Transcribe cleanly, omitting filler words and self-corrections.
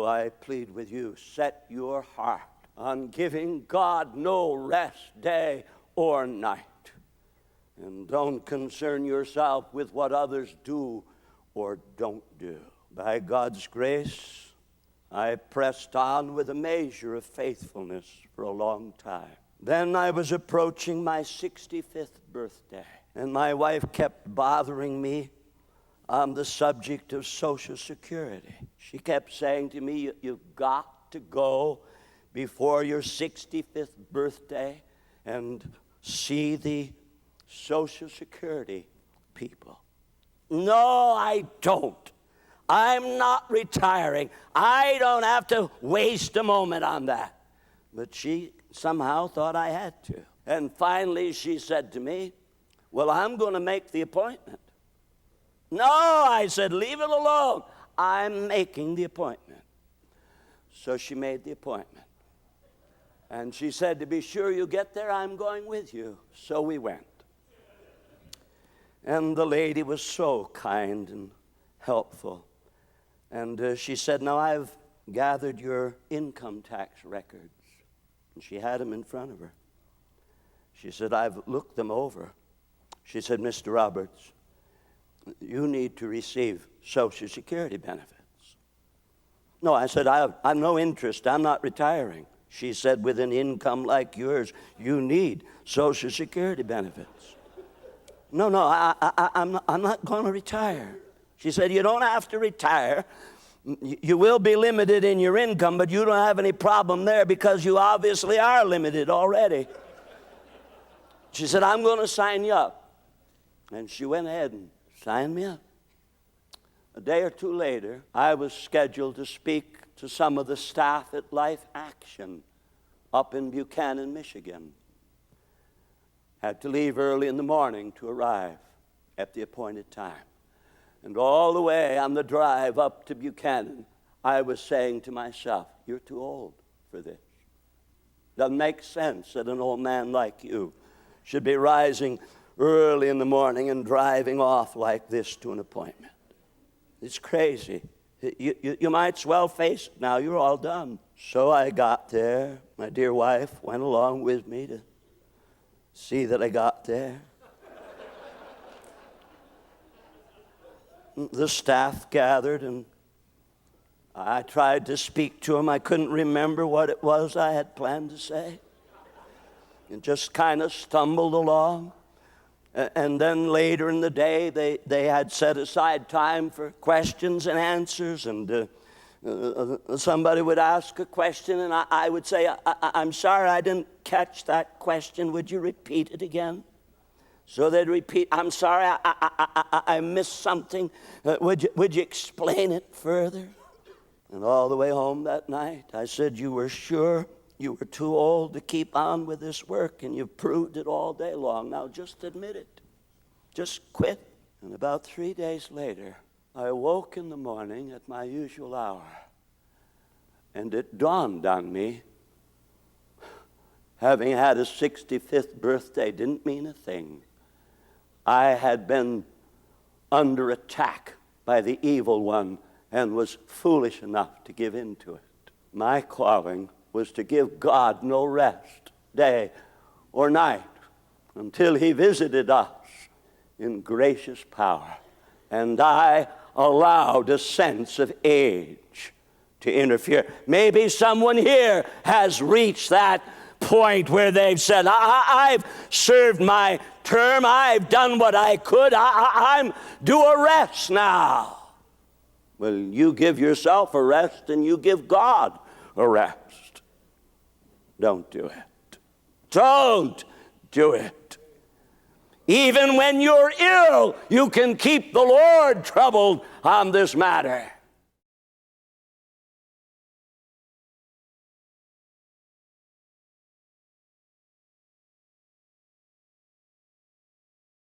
So I plead with you, set your heart on giving God no rest day or night. And don't concern yourself with what others do or don't do. By God's grace, I pressed on with a measure of faithfulness for a long time. Then I was approaching my 65th birthday, and my wife kept bothering me on the subject of Social Security. She kept saying to me, you've got to go before your 65th birthday and see the Social Security people. No, I don't. I'm not retiring. I don't have to waste a moment on that. But she somehow thought I had to. And finally she said to me, well, I'm going to make the appointment. No, I said, leave it alone. I'm making the appointment. So she made the appointment. And she said, to be sure you get there, I'm going with you. So we went. And the lady was so kind and helpful. And she said, now I've gathered your income tax records. And she had them in front of her. She said, I've looked them over. She said, Mr. Roberts, you need to receive Social Security benefits. No, I said, I have no interest. I'm not retiring. She said, with an income like yours, you need Social Security benefits. No, I'm not going to retire. She said, you don't have to retire. You will be limited in your income, but you don't have any problem there because you obviously are limited already. She said, I'm going to sign you up. And she went ahead and signed me up. A day or two later, I was scheduled to speak to some of the staff at Life Action up in Buchanan, Michigan. Had to leave early in the morning to arrive at the appointed time. And all the way on the drive up to Buchanan, I was saying to myself, you're too old for this. Doesn't make sense that an old man like you should be rising early in the morning and driving off like this to an appointment. It's crazy. You might as well face it now. You're all done. So I got there. My dear wife went along with me to see that I got there. The staff gathered, and I tried to speak to them. I couldn't remember what it was I had planned to say. And just kind of stumbled along. And then later in the day, they had set aside time for questions and answers. And somebody would ask a question, and I would say, I'm sorry, I didn't catch that question. Would you repeat it again? So they'd repeat, I'm sorry, I missed something. Would you explain it further? And all the way home that night, I said, you were sure you were too old to keep on with this work, and you've proved it all day long. Now just admit it. Just quit. And about 3 days later, I woke in the morning at my usual hour, and it dawned on me, having had a 65th birthday didn't mean a thing. I had been under attack by the evil one and was foolish enough to give in to it. My calling was to give God no rest, day or night, until he visited us in gracious power. And I allowed a sense of age to interfere. Maybe someone here has reached that point where they've said, I've served my term, I've done what I could, I'm due a rest now. Well, you give yourself a rest and you give God a rest. Don't do it. Don't do it. Even when you're ill, you can keep the Lord troubled on this matter.